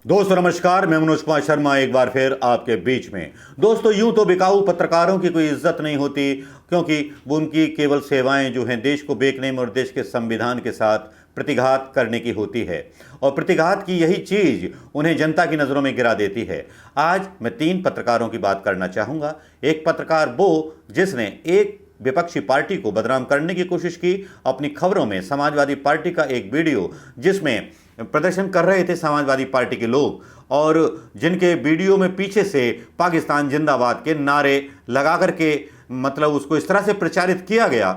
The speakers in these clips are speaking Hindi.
दोस्तों नमस्कार, मैं मनोज कुमार शर्मा एक बार फिर आपके बीच में। दोस्तों यूं तो बिकाऊ पत्रकारों की कोई इज्जत नहीं होती, क्योंकि वो उनकी केवल सेवाएं जो हैं देश को बेचने में और देश के संविधान के साथ प्रतिघात करने की होती है, और प्रतिघात की यही चीज़ उन्हें जनता की नज़रों में गिरा देती है। आज मैं 3 पत्रकारों की बात करना चाहूँगा। एक पत्रकार वो जिसने एक विपक्षी पार्टी को बदनाम करने की कोशिश की अपनी खबरों में। समाजवादी पार्टी का एक वीडियो जिसमें प्रदर्शन कर रहे थे समाजवादी पार्टी के लोग, और जिनके वीडियो में पीछे से पाकिस्तान जिंदाबाद के नारे लगा करके मतलब उसको इस तरह से प्रचारित किया गया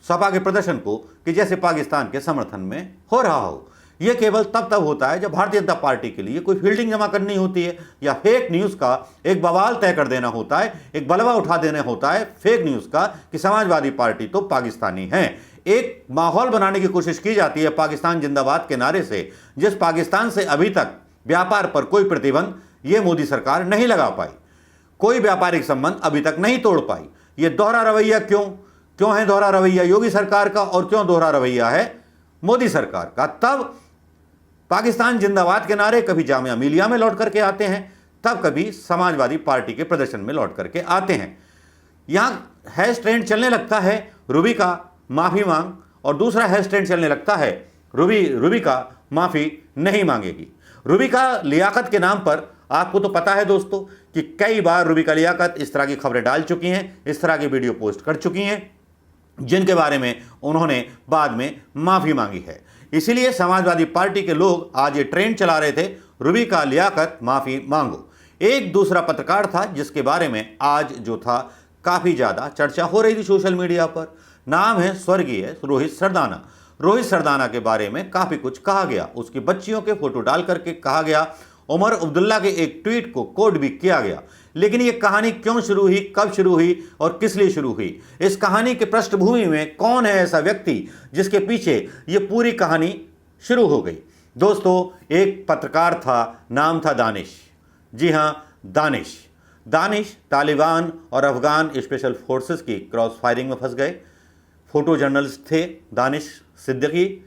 सपा के प्रदर्शन को कि जैसे पाकिस्तान के समर्थन में हो रहा हो। यह केवल तब होता है जब भारतीय जनता पार्टी के लिए कोई फील्डिंग जमा करनी होती है या फेक न्यूज़ का एक बवाल तय कर देना होता है, एक बलवा उठा देना होता है फेक न्यूज़ का कि समाजवादी पार्टी तो पाकिस्तानी है। एक माहौल बनाने की कोशिश की जाती है पाकिस्तान जिंदाबाद के नारे से, जिस पाकिस्तान से अभी तक व्यापार पर कोई प्रतिबंध ये मोदी सरकार नहीं लगा पाई, कोई व्यापारिक संबंध अभी तक नहीं तोड़ पाई। ये दोहरा रवैया क्यों है दोहरा रवैया योगी सरकार का, और क्यों दोहरा रवैया है मोदी सरकार का? तब पाकिस्तान जिंदाबाद के नारे कभी जामिया मिलिया में लौट करके आते हैं, तब कभी समाजवादी पार्टी के प्रदर्शन में लौट करके आते हैं। यहाँ हैश ट्रेंड चलने लगता है रूबी का माफ़ी मांग, और दूसरा हैश ट्रेंड चलने लगता है रूबी का माफ़ी नहीं मांगेगी। रूबी का लियाकत के नाम पर आपको तो पता है दोस्तों कि कई बार रूबी का लियाकत इस तरह की खबरें डाल चुकी हैं, इस तरह की वीडियो पोस्ट कर चुकी हैं, जिनके बारे में उन्होंने बाद में माफ़ी मांगी है। इसीलिए समाजवादी पार्टी के लोग आज ये ट्रेंड चला रहे थे, रूबी का लियाकत माफ़ी मांगो। एक दूसरा पत्रकार था जिसके बारे में आज जो था काफ़ी ज़्यादा चर्चा हो रही थी सोशल मीडिया पर। नाम है स्वर्गीय रोहित सरदाना। रोहित सरदाना के बारे में काफ़ी कुछ कहा गया, उसकी बच्चियों के फोटो डाल करके कहा गया, उमर अब्दुल्ला के एक ट्वीट को कोट भी किया गया। लेकिन ये कहानी क्यों शुरू हुई, कब शुरू हुई और किस लिए शुरू हुई? इस कहानी के पृष्ठभूमि में कौन है ऐसा व्यक्ति जिसके पीछे ये पूरी कहानी शुरू हो गई? दोस्तों एक पत्रकार था, नाम था दानिश। जी हाँ, दानिश तालिबान और अफगान स्पेशल फोर्सेस की क्रॉस फायरिंग में फंस गए। फोटो जर्नलिस्ट थे दानिश सिद्दीकी,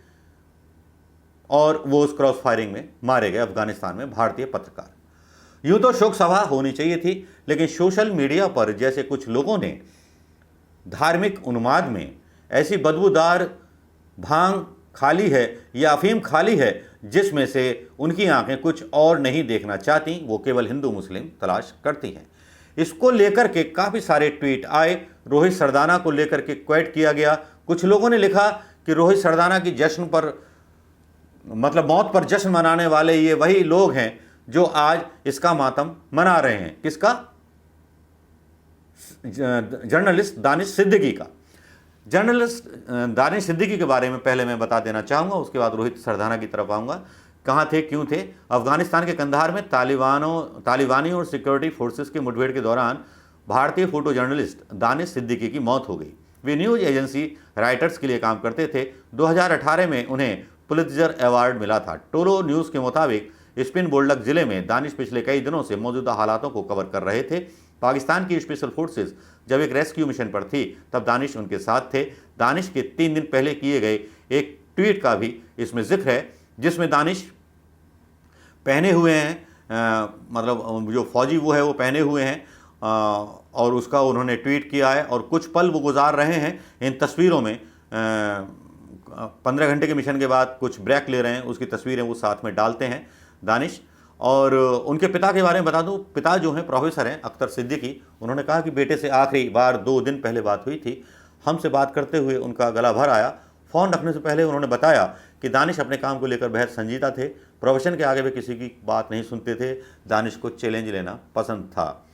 और वो उस क्रॉस फायरिंग में मारे गए अफगानिस्तान में भारतीय पत्रकार। यूं तो शोक सभा होनी चाहिए थी, लेकिन सोशल मीडिया पर जैसे कुछ लोगों ने धार्मिक उन्माद में ऐसी बदबूदार भांग खाली है या अफीम खाली है जिसमें से उनकी आंखें कुछ और नहीं देखना चाहती, वो केवल हिंदू मुस्लिम तलाश करती हैं। इसको लेकर के काफ़ी सारे ट्वीट आए, रोहित सरदाना को लेकर के क्वेट किया गया। कुछ लोगों ने लिखा कि रोहित सरदाना की जश्न पर मतलब मौत पर जश्न मनाने वाले ये वही लोग हैं जो आज इसका मातम मना रहे हैं। किसका? जर्नलिस्ट दानिश सिद्दीकी का। जर्नलिस्ट दानिश सिद्दीकी के बारे में पहले मैं बता देना चाहूँगा, उसके बाद रोहित सरदाना की तरफ आऊँगा। कहाँ थे, क्यों थे? अफगानिस्तान के कंधार में तालिबानी और सिक्योरिटी फोर्सेस के मुठभेड़ के दौरान भारतीय फोटो जर्नलिस्ट दानिश सिद्दीकी की मौत हो गई। वे न्यूज़ एजेंसी राइटर्स के लिए काम करते थे। 2018 में उन्हें पुलित्जर अवार्ड मिला था। टोलो न्यूज़ के मुताबिक स्पिन बोल्डक जिले में दानिश पिछले कई दिनों से मौजूदा हालातों को कवर कर रहे थे। पाकिस्तान की स्पेशल फोर्सेस जब एक रेस्क्यू मिशन पर थी तब दानिश उनके साथ थे। दानिश के 3 दिन पहले किए गए एक ट्वीट का भी इसमें जिक्र है, जिसमें दानिश पहने हुए हैं मतलब जो फौजी वो है वो पहने हुए हैं, और उसका उन्होंने ट्वीट किया है, और कुछ पल वो गुजार रहे हैं इन तस्वीरों में। 15 घंटे के मिशन के बाद कुछ ब्रेक ले रहे हैं, उसकी तस्वीरें वो साथ में डालते हैं दानिश। और उनके पिता के बारे में बता दूं, पिता जो हैं प्रोफेसर हैं अख्तर सिद्दीकी। उन्होंने कहा कि बेटे से आखिरी बार 2 दिन पहले बात हुई थी, हमसे बात करते हुए उनका गला भर आया। फ़ोन रखने से पहले उन्होंने बताया कि दानिश अपने काम को लेकर बेहद संजीदा थे, प्रोफेशन के आगे वे किसी की बात नहीं सुनते थे, दानिश को चैलेंज लेना पसंद था।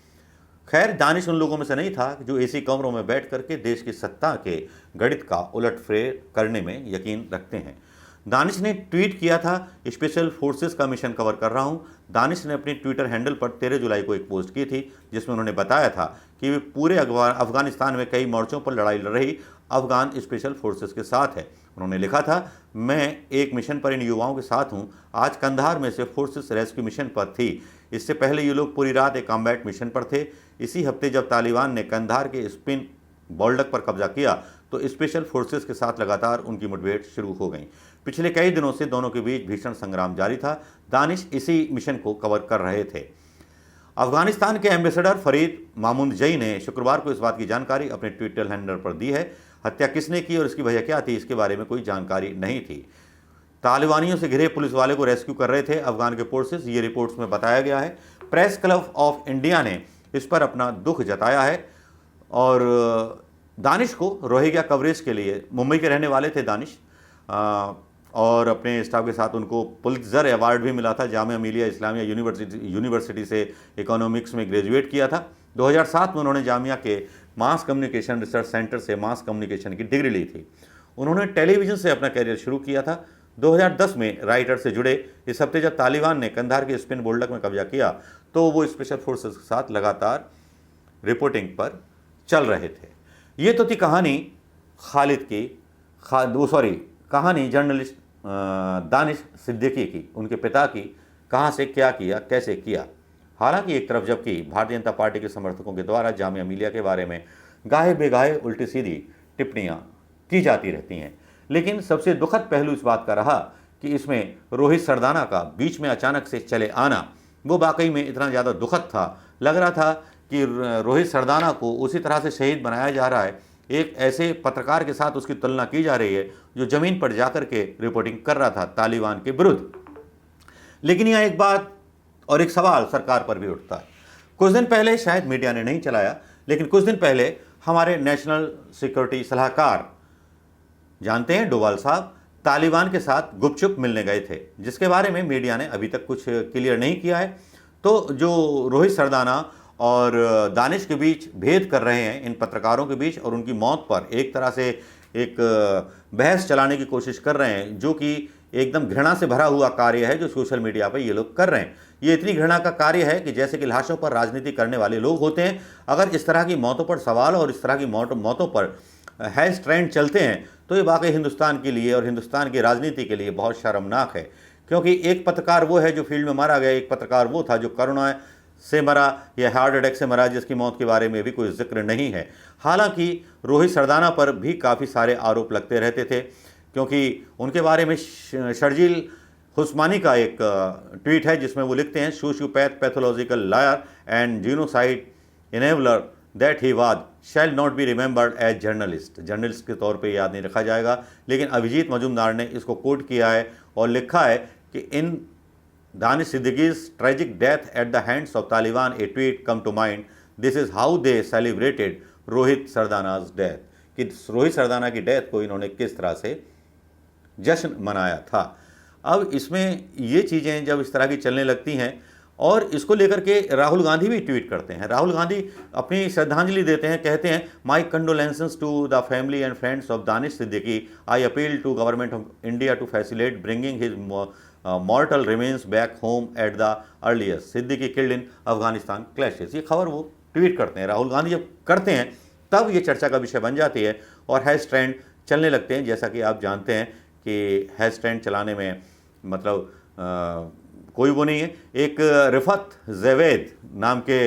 खैर, दानिश उन लोगों में से नहीं था जो एसी कमरों में बैठ करके देश की सत्ता के गणित का उलटफेर करने में यकीन रखते हैं। दानिश ने ट्वीट किया था, स्पेशल फोर्सेस का मिशन कवर कर रहा हूं। दानिश ने अपनी ट्विटर हैंडल पर 13 जुलाई को एक पोस्ट की थी जिसमें उन्होंने बताया था कि वे पूरे अफगानिस्तान में कई मोर्चों पर लड़ाई लड़ रही अफगान स्पेशल फोर्सेस के साथ है। उन्होंने लिखा था, मैं एक मिशन पर इन युवाओं के साथ हूं। आज कंधार में से फोर्सेस रेस्क्यू मिशन पर थी। इससे पहले ये लोग पूरी रात एक कॉम्बैट मिशन पर थे। इसी हफ्ते जब तालिबान ने कंधार के स्पिन बोल्डक पर कब्जा किया तो स्पेशल फोर्सेस के साथ लगातार उनकी मुठभेड़ शुरू हो गई। पिछले कई दिनों से दोनों के बीच भीषण संग्राम जारी था। दानिश इसी मिशन को कवर कर रहे थे। अफगानिस्तान के एम्बेसडर फरीद मामूनजई ने शुक्रवार को इस बात की जानकारी अपने ट्विटर हैंडल पर दी है। हत्या किसने की और इसकी वजह क्या थी, इसके बारे में कोई जानकारी नहीं थी। तालिबानियों से घिरे पुलिस वाले को रेस्क्यू कर रहे थे अफगान के फोर्सेस, ये रिपोर्ट्स में बताया गया है। प्रेस क्लब ऑफ इंडिया ने इस पर अपना दुख जताया है। और दानिश को रोहिंग्या कवरेज के लिए, मुंबई के रहने वाले थे दानिश, और अपने स्टाफ के साथ उनको पुलित्जर अवार्ड भी मिला था। जामिया मिलिया इस्लामिया यूनिवर्सिटी से इकोनॉमिक्स में ग्रेजुएट किया था। 2007 में उन्होंने जामिया के मास कम्युनिकेशन रिसर्च सेंटर से मास कम्युनिकेशन की डिग्री ली थी। उन्होंने टेलीविज़न से अपना करियर शुरू किया था। 2010 में राइटर से जुड़े। इस हफ्ते जब तालिबान ने कंधार के स्पिन बोल्डक में कब्जा किया तो वो स्पेशल फोर्सेस के साथ लगातार रिपोर्टिंग पर चल रहे थे। ये तो थी कहानी खालिद की, कहानी जर्नलिस्ट दानिश सिद्दीकी की, उनके पिता की, कहाँ से क्या किया, कैसे किया। हालांकि एक तरफ जबकि भारतीय जनता पार्टी के समर्थकों के द्वारा जामिया मिलिया के बारे में गाहे बेगाहे उल्टी सीधी टिप्पणियां की जाती रहती हैं, लेकिन सबसे दुखद पहलू इस बात का रहा कि इसमें रोहित सरदाना का बीच में अचानक से चले आना वो वाकई में इतना ज़्यादा दुखद था। लग रहा था कि रोहित सरदाना को उसी तरह से शहीद बनाया जा रहा है। एक ऐसे पत्रकार के साथ उसकी तुलना की जा रही है जो ज़मीन पर जाकर के रिपोर्टिंग कर रहा था तालिबान के विरुद्ध। लेकिन यहाँ एक बात और एक सवाल सरकार पर भी उठता है। कुछ दिन पहले, शायद मीडिया ने नहीं चलाया, लेकिन कुछ दिन पहले हमारे नेशनल सिक्योरिटी सलाहकार, जानते हैं डोवाल साहब, तालिबान के साथ गुपचुप मिलने गए थे, जिसके बारे में मीडिया ने अभी तक कुछ क्लियर नहीं किया है। तो जो रोहित सरदाना और दानिश के बीच भेद कर रहे हैं इन पत्रकारों के बीच, और उनकी मौत पर एक तरह से एक बहस चलाने की कोशिश कर रहे हैं, जो कि एकदम घृणा से भरा हुआ कार्य है जो सोशल मीडिया पर ये लोग कर रहे हैं। ये इतनी घृणा का कार्य है कि जैसे कि लाशों पर राजनीति करने वाले लोग होते हैं। अगर इस तरह की मौतों पर सवाल और इस तरह की मौतों पर हैश ट्रेंड चलते हैं तो ये वाकई हिंदुस्तान के लिए और हिंदुस्तान की राजनीति के लिए बहुत शर्मनाक है। क्योंकि एक पत्रकार वो है जो फील्ड में मारा गया, एक पत्रकार वो था जो कोरोना से मरा या हार्ट अटैक से मरा, जिसकी मौत के बारे में भी कोई जिक्र नहीं है। हालांकि रोहित सरदाना पर भी काफ़ी सारे आरोप लगते रहते थे, क्योंकि उनके बारे में शर्जील हुस्मानी का एक ट्वीट है जिसमें वो लिखते हैं, sociopath, pathological liar and genocide enabler that he was shall not be remembered as journalist. Journalist के तौर पे याद नहीं रखा जाएगा। लेकिन अभिजीत मजूमदार ने इसको कोट किया है और लिखा है कि इन Danish सिद्दीकी's tragic death at the hands of Taliban, a tweet come to mind. This is how they celebrated Rohit सरदाना's death. कि रोहित सरदाना की डेथ को इन्होंने किस तरह से जश्न मनाया था। अब इसमें ये चीज़ें जब इस तरह की चलने लगती हैं, और इसको लेकर के राहुल गांधी भी ट्वीट करते हैं। राहुल गांधी अपनी श्रद्धांजलि देते हैं, कहते हैं, my condolences to the family and friends of Danish Siddiqui. I appeal to government of India to facilitate bringing his mortal remains back home at the earliest. Siddiqui killed in Afghanistan clashes. ये खबर वो ट्वीट करते हैं। राहुल गांधी जब करते हैं तब ये चर्चा का विषय बन जाती है और हैश ट्रेंड चलने लगते हैं। जैसा कि आप जानते हैं कि हैश ट्रेंड चलाने में मतलब कोई वो नहीं है। एक रिफत जवेद नाम के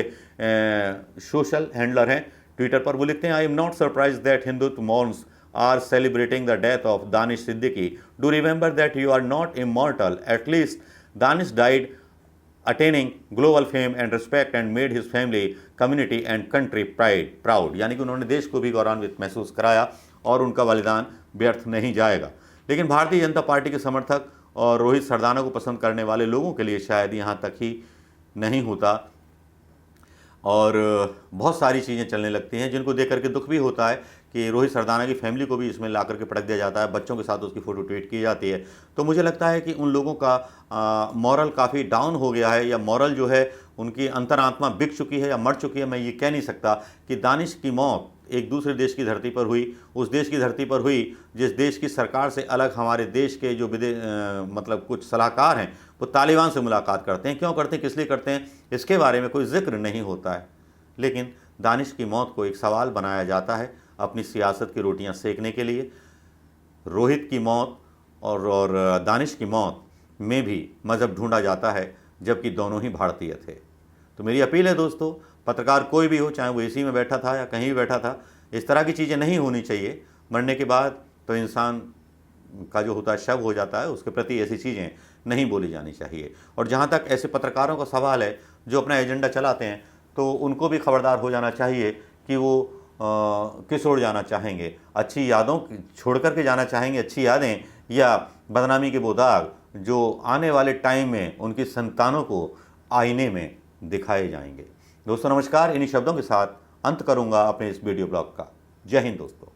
सोशल हैंडलर हैं ट्विटर पर, वो लिखते हैं, I am not surprise that Hindutva morons are celebrating the death of Danish Siddiqui. Do remember that you are not immortal. At least Danish died attaining global fame and respect and made his family, community and country proud. यानी कि उन्होंने देश को भी गौरवान्वित महसूस कराया और उनका बलिदान व्यर्थ नहीं जाएगा। लेकिन भारतीय जनता पार्टी के समर्थक और रोहित सरदाना को पसंद करने वाले लोगों के लिए शायद यहाँ तक ही नहीं होता, और बहुत सारी चीज़ें चलने लगती हैं जिनको देख करके दुख भी होता है कि रोहित सरदाना की फैमिली को भी इसमें ला करके पटक दिया जाता है, बच्चों के साथ उसकी फ़ोटो ट्वीट की जाती है। तो मुझे लगता है कि उन लोगों का मॉरल काफ़ी डाउन हो गया है, या मॉरल जो है उनकी अंतरात्मा बिक चुकी है या मर चुकी है। मैं ये कह नहीं सकता कि दानिश की मौत एक दूसरे देश की धरती पर हुई, उस देश की धरती पर हुई जिस देश की सरकार से अलग हमारे देश के जो मतलब कुछ सलाहकार हैं वो तालिबान से मुलाकात करते हैं। क्यों करते हैं, किस लिए करते हैं, इसके बारे में कोई जिक्र नहीं होता है। लेकिन दानिश की मौत को एक सवाल बनाया जाता है अपनी सियासत की रोटियां सेकने के लिए। रोहित की मौत और दानिश की मौत में भी मज़हब ढूंढा जाता है, जबकि दोनों ही भारतीय थे। तो मेरी अपील है दोस्तों, पत्रकार कोई भी हो, चाहे वो एसी में बैठा था या कहीं भी बैठा था, इस तरह की चीज़ें नहीं होनी चाहिए। मरने के बाद तो इंसान का जो होता है शव हो जाता है, उसके प्रति ऐसी चीज़ें नहीं बोली जानी चाहिए। और जहाँ तक ऐसे पत्रकारों का सवाल है जो अपना एजेंडा चलाते हैं, तो उनको भी खबरदार हो जाना चाहिए कि वो किस ओर जाना चाहेंगे, अच्छी यादों छोड़ कर के जाना चाहेंगे, अच्छी यादें, या बदनामी के वो दाग जो आने वाले टाइम में उनकी संतानों को आईने में दिखाए जाएंगे। दोस्तों नमस्कार, इन्हीं शब्दों के साथ अंत करूंगा अपने इस वीडियो ब्लॉग का। जय हिंद दोस्तों।